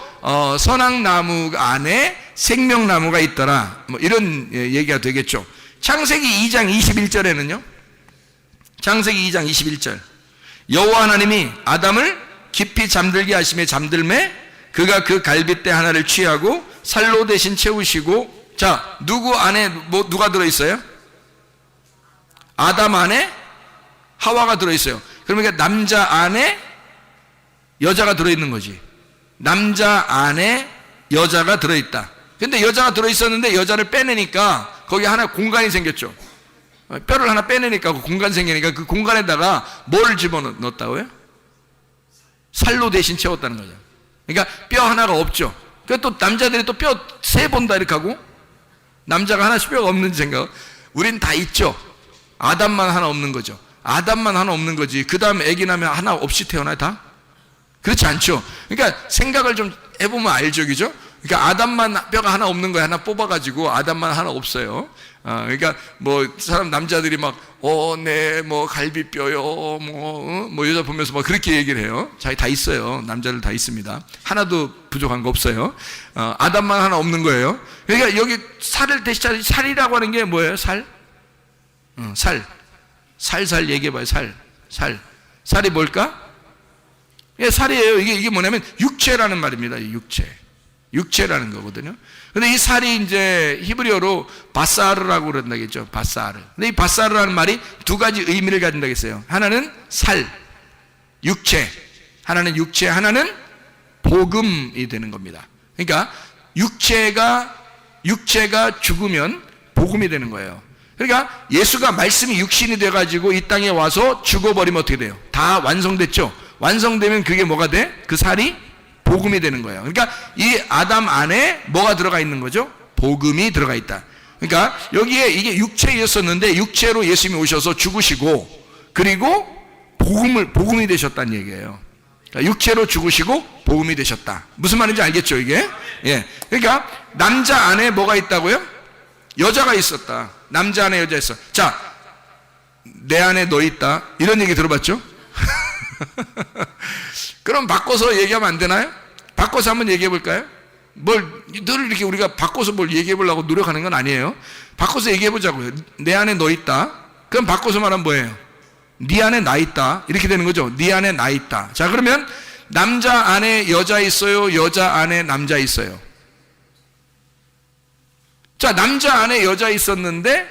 선악나무 안에 생명나무가 있더라. 뭐 이런 얘기가 되겠죠. 창세기 2장 21절에는요. 창세기 2장 21절. 여호와 하나님이 아담을 깊이 잠들게 하심에 잠들매 그가 그 갈빗대 하나를 취하고 살로 대신 채우시고. 자, 누구 안에 누가 들어있어요? 아담 안에 하와가 들어있어요. 그러니까 남자 안에 여자가 들어있는 거지. 남자 안에 여자가 들어있다. 근데 여자가 들어있었는데 여자를 빼내니까 거기 하나 공간이 생겼죠. 뼈를 하나 빼내니까 그 공간 생기니까 그 공간에다가 뭘 집어넣었다고요? 살로 대신 채웠다는 거죠. 그러니까 뼈 하나가 없죠. 또 남자들이 또 뼈 세 본다 이렇게 하고 남자가 하나씩 뼈가 없는지 생각. 우린 다 있죠. 아담만 하나 없는 거죠. 아담만 하나 없는 거지. 그 다음에 애기 나면 하나 없이 태어나요 다? 그렇지 않죠. 그러니까 생각을 좀 해보면 알죠. 그죠? 그러니까 아담만 뼈가 하나 없는 거야. 하나 뽑아가지고 아담만 하나 없어요. 그러니까 뭐 사람 남자들이 막 네 뭐 갈비뼈요 뭐 여자 보면서 막 그렇게 얘기를 해요. 자기 다 있어요. 남자들 다 있습니다. 하나도 부족한 거 없어요. 아담만 하나 없는 거예요. 그러니까 여기 살을 대신 살이라고 하는 게 뭐예요? 살? 살살 얘기해봐요. 살이 뭘까? 예, 살이에요. 이게 뭐냐면 육체라는 말입니다. 육체라는 거거든요. 근데 이 살이 이제 히브리어로 바사르라고 그런다겠죠. 바사르. 근데 이 바사르라는 말이 두 가지 의미를 가진다겠어요. 하나는 살, 육체. 하나는 육체, 하나는 복음이 되는 겁니다. 그러니까 육체가 죽으면 복음이 되는 거예요. 그러니까 예수가 말씀이 육신이 돼가지고 이 땅에 와서 죽어버리면 어떻게 돼요? 다 완성됐죠? 완성되면 그게 뭐가 돼? 그 살이 복음이 되는 거예요. 그러니까 이 아담 안에 뭐가 들어가 있는 거죠? 복음이 들어가 있다. 그러니까 여기에 이게 육체였었는데 육체로 예수님이 오셔서 죽으시고 그리고 복음이 되셨다는 얘기예요. 그러니까 육체로 죽으시고 복음이 되셨다. 무슨 말인지 알겠죠, 이게? 예. 그러니까 남자 안에 뭐가 있다고요? 여자가 있었다. 남자 안에 여자 있어. 자, 내 안에 너 있다. 이런 얘기 들어봤죠? 그럼 바꿔서 얘기하면 안 되나요? 바꿔서 한번 얘기해 볼까요? 늘 이렇게 우리가 바꿔서 뭘 얘기해 보려고 노력하는 건 아니에요. 바꿔서 얘기해 보자고요. 내 안에 너 있다. 그럼 바꿔서 말하면 뭐예요? 네 안에 나 있다. 이렇게 되는 거죠. 네 안에 나 있다. 자, 그러면 남자 안에 여자 있어요? 여자 안에 남자 있어요? 자, 남자 안에 여자 있었는데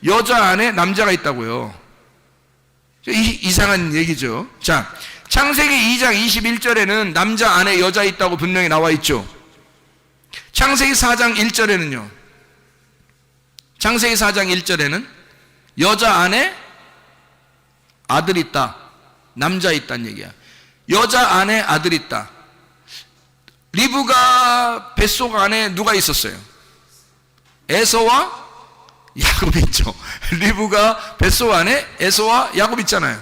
여자 안에 남자가 있다고요. 이상한 얘기죠. 자, 창세기 2장 21절에는 남자 안에 여자 있다고 분명히 나와 있죠. 창세기 4장 1절에는요. 창세기 4장 1절에는 여자 안에 아들 있다. 남자 있다는 얘기야. 여자 안에 아들 있다. 리브가 뱃속 안에 누가 있었어요? 에서와 야곱 있죠. 리브가 뱃속 안에 에서와 야곱 있잖아요.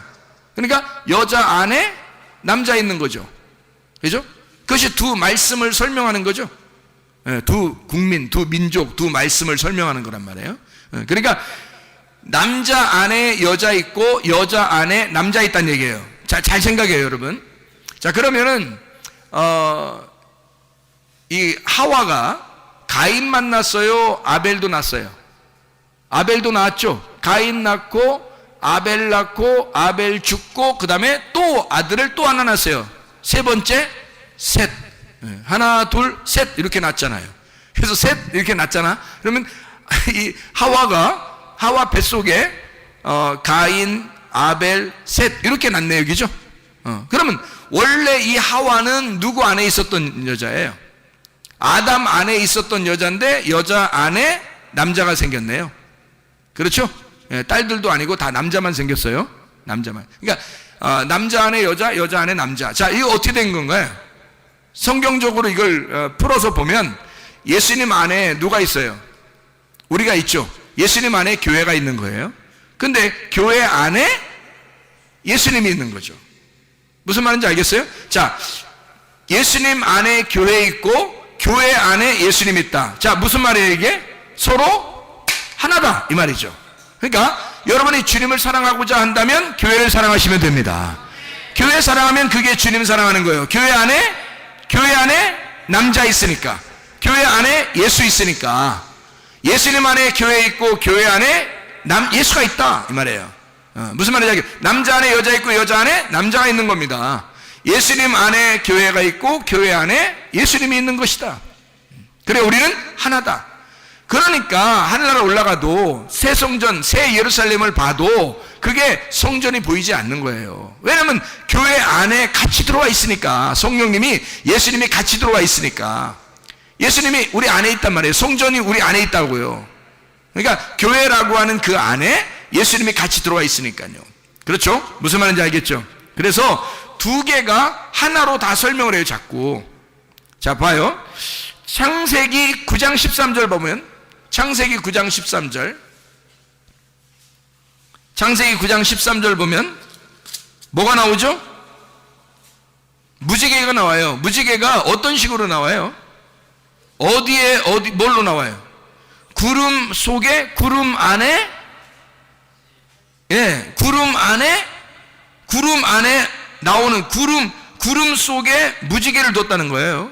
그러니까 여자 안에 남자 있는 거죠. 그죠? 그것이 두 말씀을 설명하는 거죠. 두 국민, 두 민족, 두 말씀을 설명하는 거란 말이에요. 그러니까 남자 안에 여자 있고 여자 안에 남자 있다는 얘기예요. 자, 잘 생각해요, 여러분. 자, 그러면은 이 하와가 가인 만났어요? 아벨도 낳았어요? 아벨도 낳았죠. 가인 낳고 아벨 낳고 아벨 죽고 그 다음에 또 아들을 또 하나 낳았어요. 세 번째 셋. 하나 둘 셋 이렇게 낳았잖아요. 그래서 셋 이렇게 낳았잖아. 그러면 이 하와 뱃속에 가인 아벨 셋 이렇게 낳네요. 여기죠. 그러면 원래 이 하와는 누구 안에 있었던 여자예요? 아담 안에 있었던 여자인데 여자 안에 남자가 생겼네요. 그렇죠? 딸들도 아니고 다 남자만 생겼어요. 남자만. 그러니까 남자 안에 여자, 여자 안에 남자. 자, 이거 어떻게 된 건가요? 성경적으로 이걸 풀어서 보면 예수님 안에 누가 있어요? 우리가 있죠. 예수님 안에 교회가 있는 거예요. 근데 교회 안에 예수님이 있는 거죠. 무슨 말인지 알겠어요? 자, 예수님 안에 교회 있고 교회 안에 예수님 있다. 자, 무슨 말이에요 이게? 서로 하나다 이 말이죠. 그러니까 여러분이 주님을 사랑하고자 한다면 교회를 사랑하시면 됩니다. 교회 사랑하면 그게 주님 사랑하는 거예요. 교회 안에 남자 있으니까, 교회 안에 예수 있으니까, 예수님 안에 교회 있고 교회 안에 예수가 있다 이 말이에요. 무슨 말이냐? 남자 안에 여자 있고 여자 안에 남자가 있는 겁니다. 예수님 안에 교회가 있고 교회 안에 예수님이 있는 것이다. 그래, 우리는 하나다. 그러니까 하늘나라 올라가도 새 성전, 새 예루살렘을 봐도 그게 성전이 보이지 않는 거예요. 왜냐하면 교회 안에 같이 들어와 있으니까, 성령님이 예수님이 같이 들어와 있으니까. 예수님이 우리 안에 있단 말이에요. 성전이 우리 안에 있다고요. 그러니까 교회라고 하는 그 안에 예수님이 같이 들어와 있으니까요. 그렇죠? 무슨 말인지 알겠죠? 그래서 두 개가 하나로 다 설명을 해요, 자꾸. 자, 봐요. 창세기 9장 13절 보면, 창세기 9장 13절, 창세기 9장 13절 보면 뭐가 나오죠? 무지개가 나와요. 무지개가 어떤 식으로 나와요? 뭘로 나와요? 구름 속에, 구름 안에, 구름 안에 나오는 구름 속에 무지개를 뒀다는 거예요.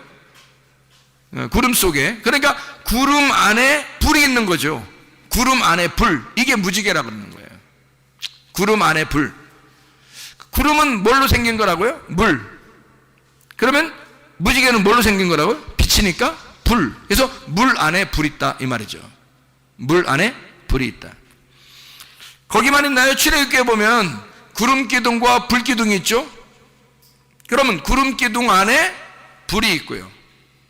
구름 속에. 그러니까 구름 안에 불이 있는 거죠. 구름 안에 불. 이게 무지개라고 그러는 거예요. 구름 안에 불. 구름은 뭘로 생긴 거라고요? 물. 그러면 무지개는 뭘로 생긴 거라고요? 빛이니까 불. 그래서 물 안에 불이 있다 이 말이죠. 물 안에 불이 있다. 거기만 있나요? 출애굽기에 보면 구름 기둥과 불 기둥이 있죠. 그러면 구름 기둥 안에 불이 있고요.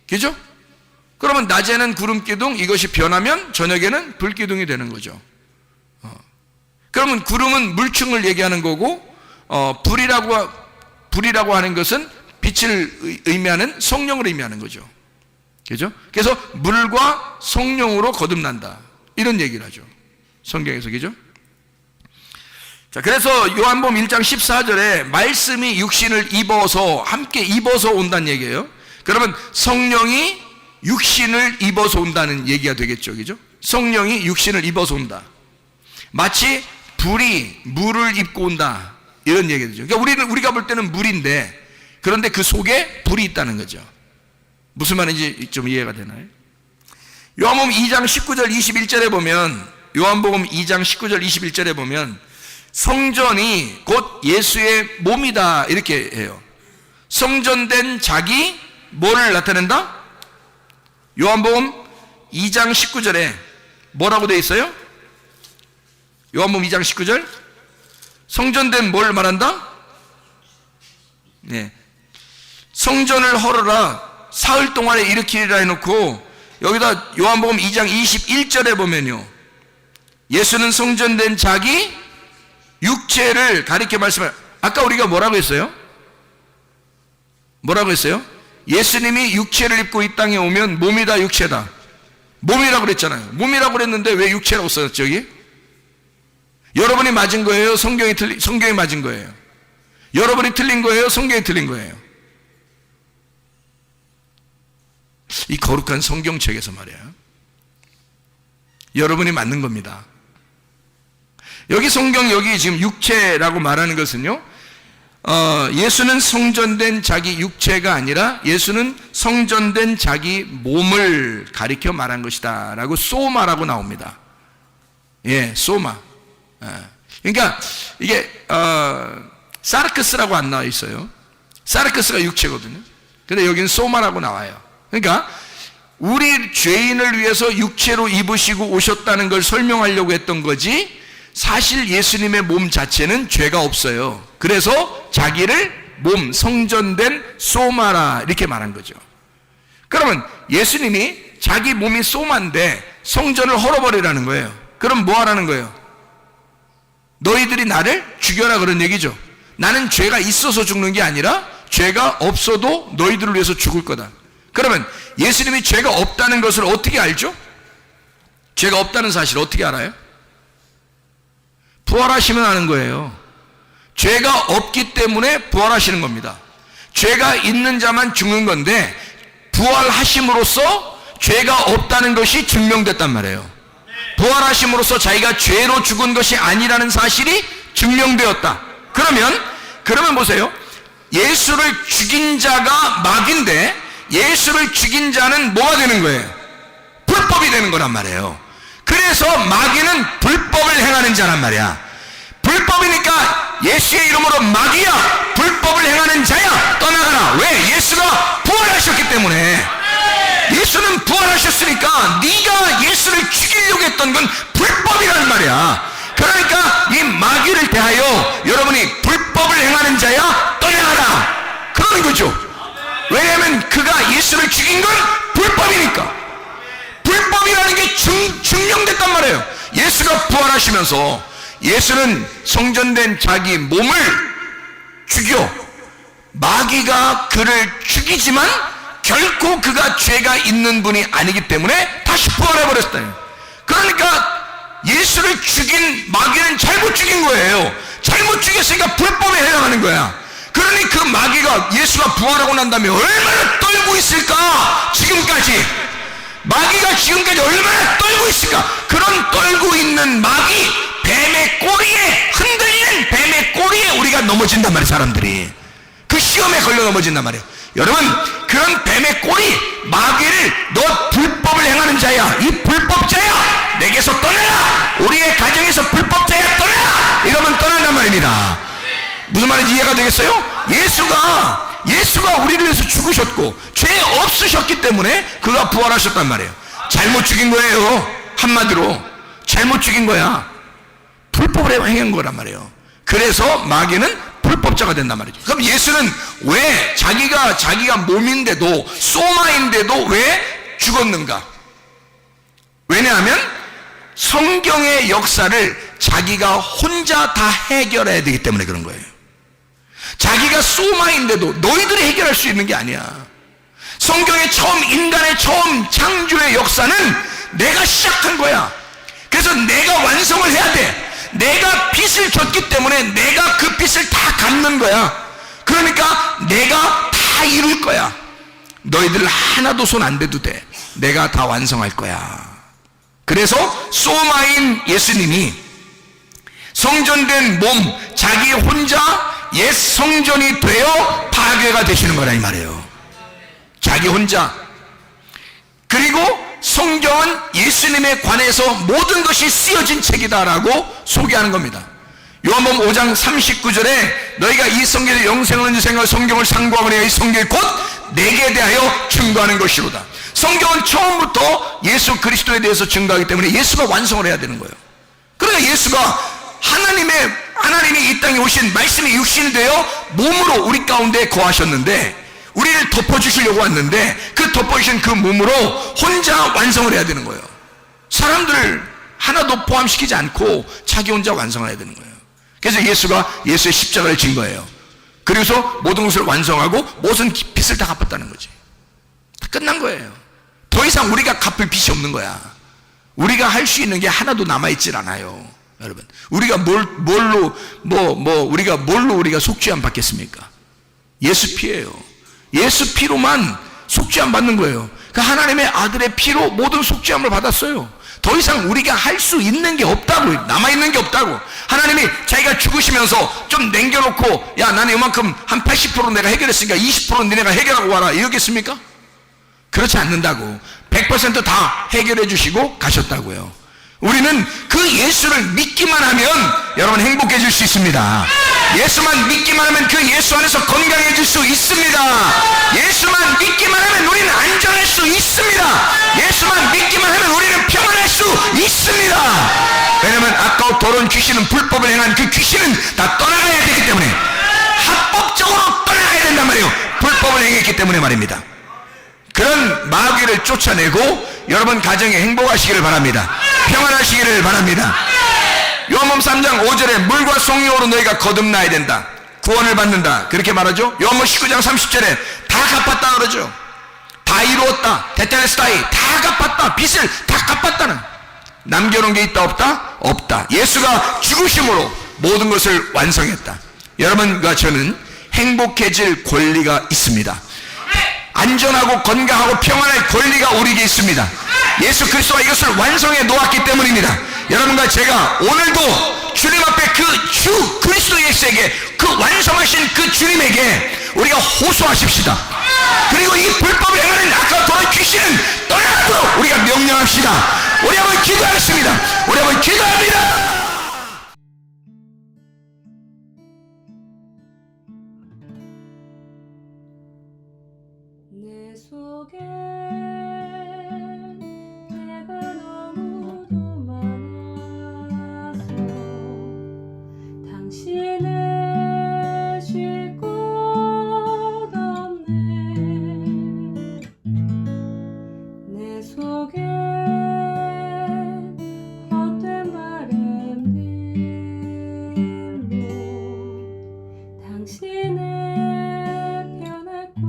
그죠? 그러면 낮에는 구름 기둥, 이것이 변하면 저녁에는 불 기둥이 되는 거죠. 그러면 구름은 물층을 얘기하는 거고, 불이라고 하는 것은 빛을 의미하는 성령을 의미하는 거죠. 그죠? 그래서 물과 성령으로 거듭난다. 이런 얘기를 하죠. 성경에서. 그죠? 자, 그래서 요한복음 1장 14절에 말씀이 육신을 입어서 함께 입어서 온다는 얘기예요. 그러면 성령이 육신을 입어서 온다는 얘기가 되겠죠. 그죠? 성령이 육신을 입어서 온다. 마치 불이 물을 입고 온다. 이런 얘기가 되죠. 그러니까 우리가 볼 때는 물인데, 그런데 그 속에 불이 있다는 거죠. 무슨 말인지 좀 이해가 되나요? 요한복음 2장 19절 21절에 보면, 요한복음 2장 19절 21절에 보면 성전이 곧 예수의 몸이다 이렇게 해요. 성전된 자기 뭐를 나타낸다? 요한복음 2장 19절에 뭐라고 되어 있어요? 요한복음 2장 19절 성전된 뭘 말한다? 네. 성전을 헐어라 사흘 동안에 일으키리라 해놓고 여기다 요한복음 2장 21절에 보면요, 예수는 성전된 자기 육체를 가리켜 말씀해요. 아까 우리가 뭐라고 했어요? 뭐라고 했어요? 예수님이 육체를 입고 이 땅에 오면 몸이다 육체다. 몸이라고 그랬잖아요. 몸이라고 그랬는데 왜 육체라고 썼죠 여기? 여러분이 맞은 거예요? 성경이 맞은 거예요? 여러분이 틀린 거예요? 성경이 틀린 거예요? 이 거룩한 성경책에서 말이야, 여러분이 맞는 겁니다. 여기 여기 지금 육체라고 말하는 것은요, 예수는 성전된 자기 육체가 아니라 예수는 성전된 자기 몸을 가리켜 말한 것이다 라고 소마라고 나옵니다. 예, 소마. 그러니까 이게 사르크스라고 안 나와 있어요. 사르크스가 육체거든요. 근데 여기는 소마라고 나와요. 그러니까 우리 죄인을 위해서 육체로 입으시고 오셨다는 걸 설명하려고 했던 거지, 사실 예수님의 몸 자체는 죄가 없어요. 그래서 자기를 몸, 성전된 소마라 이렇게 말한 거죠. 그러면 예수님이 자기 몸이 소마인데 성전을 헐어버리라는 거예요. 그럼 뭐 하라는 거예요? 너희들이 나를 죽여라 그런 얘기죠. 나는 죄가 있어서 죽는 게 아니라 죄가 없어도 너희들을 위해서 죽을 거다. 그러면 예수님이 죄가 없다는 것을 어떻게 알죠? 죄가 없다는 사실을 어떻게 알아요? 부활하시면 아는 거예요. 죄가 없기 때문에 부활하시는 겁니다. 죄가 있는 자만 죽는 건데 부활하심으로써 죄가 없다는 것이 증명됐단 말이에요. 부활하심으로써 자기가 죄로 죽은 것이 아니라는 사실이 증명되었다. 그러면 보세요. 예수를 죽인 자가 마귀인데 예수를 죽인 자는 뭐가 되는 거예요? 불법이 되는 거란 말이에요. 그래서 마귀는 불법을 행하는 자란 말이야. 불법이니까 예수의 이름으로 마귀야, 불법을 행하는 자야, 떠나가라. 왜? 예수가 부활하셨기 때문에. 예수는 부활하셨으니까 네가 예수를 죽이려고 했던 건 불법이라는 말이야. 그러니까 이 마귀를 대하여 여러분이 불법을 행하는 자야, 떠나가라 그러는 거죠. 왜냐하면 그가 예수를 죽인 건 불법이니까. 불법이라는 게 증명됐단 말이에요. 예수가 부활하시면서 예수는 성전된 자기 몸을 죽여 마귀가 그를 죽이지만 결코 그가 죄가 있는 분이 아니기 때문에 다시 부활해버렸다. 그러니까 예수를 죽인 마귀는 잘못 죽인 거예요. 잘못 죽였으니까 불법에 해당하는 거야. 그러니 그 마귀가 예수가 부활하고 난 다음에 얼마나 떨고 있을까. 지금까지 마귀가 지금까지 얼마나 떨고 있을까. 그런 떨고 있는 마귀, 뱀의 꼬리에, 흔들리는 뱀의 꼬리에 우리가 넘어진단 말이에요. 사람들이 그 시험에 걸려 넘어진단 말이에요. 여러분, 그런 뱀의 꼬리 마귀를 너 불법을 행하는 자야, 이 불법자야, 내게서 떠나라, 우리의 가정에서 불법자야, 떠나라, 이러면 떠난단 말입니다. 무슨 말인지 이해가 되겠어요? 예수가 우리를 위해서 죽으셨고 죄 없으셨기 때문에 그가 부활하셨단 말이에요. 잘못 죽인 거예요. 한마디로 잘못 죽인 거야. 불법을 행한 거란 말이에요. 그래서 마귀는 불법자가 된단 말이죠. 그럼 예수는 왜 자기가 몸인데도, 소마인데도 왜 죽었는가? 왜냐하면 성경의 역사를 자기가 혼자 다 해결해야 되기 때문에 그런 거예요. 자기가 소마인데도 너희들이 해결할 수 있는 게 아니야. 성경의 인간의 처음 창조의 역사는 내가 시작한 거야. 그래서 내가 완성을 해야 돼. 내가 빚을 졌기 때문에 내가 그 빚을 다 갚는 거야. 그러니까 내가 다 이룰 거야. 너희들 하나도 손 안 대도 돼. 내가 다 완성할 거야. 그래서 소마인 예수님이 성전된 몸, 자기 혼자 옛 성전이 되어 파괴가 되시는 거라 이 말이에요. 자기 혼자. 그리고 성경은 예수님에 관해서 모든 것이 쓰여진 책이다라고 소개하는 겁니다. 요한복음 5장 39절에 너희가 이 성경의 영생을 얻는 생각 성경을 상고하거니와 이 성경이 곧 내게 대하여 증거하는 것이로다. 성경은 처음부터 예수 그리스도에 대해서 증거하기 때문에 예수가 완성을 해야 되는 거예요. 그러니까 예수가 하나님이 이 땅에 오신 말씀이 육신이 되어 몸으로 우리 가운데 거하셨는데 우리를 덮어주시려고 왔는데 그 덮어주신 그 몸으로 혼자 완성을 해야 되는 거예요. 사람들을 하나도 포함시키지 않고 자기 혼자 완성을 해야 되는 거예요. 그래서 예수가 예수의 십자가를 진 거예요. 그래서 모든 것을 완성하고 모든 빚을 다 갚았다는 거지. 다 끝난 거예요. 더 이상 우리가 갚을 빚이 없는 거야. 우리가 할 수 있는 게 하나도 남아있질 않아요. 여러분, 우리가 우리가 뭘로 우리가 속죄함 받겠습니까? 예수 피예요. 예수 피로만 속죄함 받는 거예요. 그 하나님의 아들의 피로 모든 속죄함을 받았어요. 더 이상 우리가 할 수 있는 게 없다고, 남아있는 게 없다고. 하나님이 자기가 죽으시면서 좀 남겨놓고, 야, 나는 이만큼 한 80% 내가 해결했으니까 20%는 니네가 해결하고 와라, 이러겠습니까? 그렇지 않는다고. 100% 해결해 주시고 가셨다고요. 우리는 그 예수를 믿기만 하면 여러분 행복해질 수 있습니다. 예수만 믿기만 하면 그 예수 안에서 건강해질 수 있습니다. 예수만 믿기만 하면 우리는 안전할 수 있습니다. 예수만 믿기만 하면 우리는 평안할 수 있습니다. 왜냐하면 아까워 더러운 귀신은, 불법을 행한 그 귀신은 다 떠나가야 되기 때문에, 합법적으로 떠나가야 된단 말이에요. 불법을 행했기 때문에 말입니다. 그런 마귀를 쫓아내고 여러분 가정에 행복하시기를 바랍니다. 평안하시기를 바랍니다. 요한복음 3장 5절에 물과 성령으로 너희가 거듭나야 된다, 구원을 받는다, 그렇게 말하죠. 요한복음 19장 30절에 다 갚았다 그러죠. 다 이루었다, 테텔레스타이, 다 갚았다, 빚을 다 갚았다는, 남겨놓은 게 있다 없다? 없다. 예수가 죽으심으로 모든 것을 완성했다. 여러분과 저는 행복해질 권리가 있습니다. 안전하고 건강하고 평안할 권리가 우리에게 있습니다. 예수 그리스도가 이것을 완성해 놓았기 때문입니다. 여러분과 제가 오늘도 주님 앞에 그 주 그리스도 예수에게, 그 완성하신 그 주님에게 우리가 호소하십시다. 그리고 이 불법을 행하는 아까 더러운 귀신은 떠나도록 우리가 명령합시다. 우리 한번 기도하겠습니다. 우리 한번 기도합니다. 내 속에 내가 너무도 많아서 당신을 쉴 곳 없네. 내 속에 헛된 바램들로 당신을 변할 곳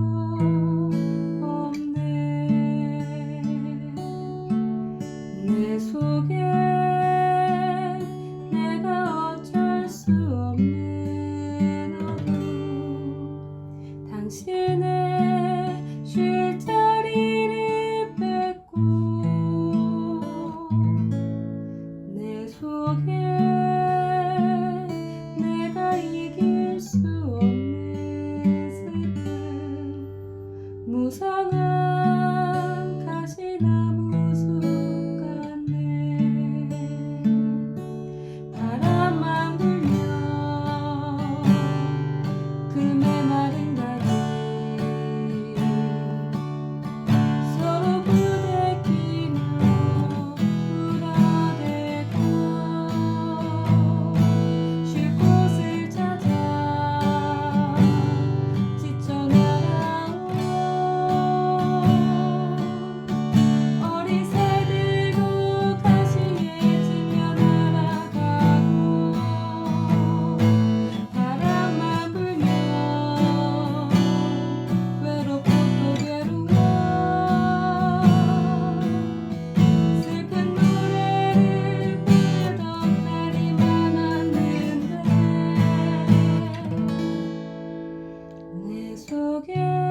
내 속에 내가 어쩔 수 없는 어둠, 당신의 쉴 자리를 뺏고 내 속에 내가 이길 수 없는 슬픔, 속에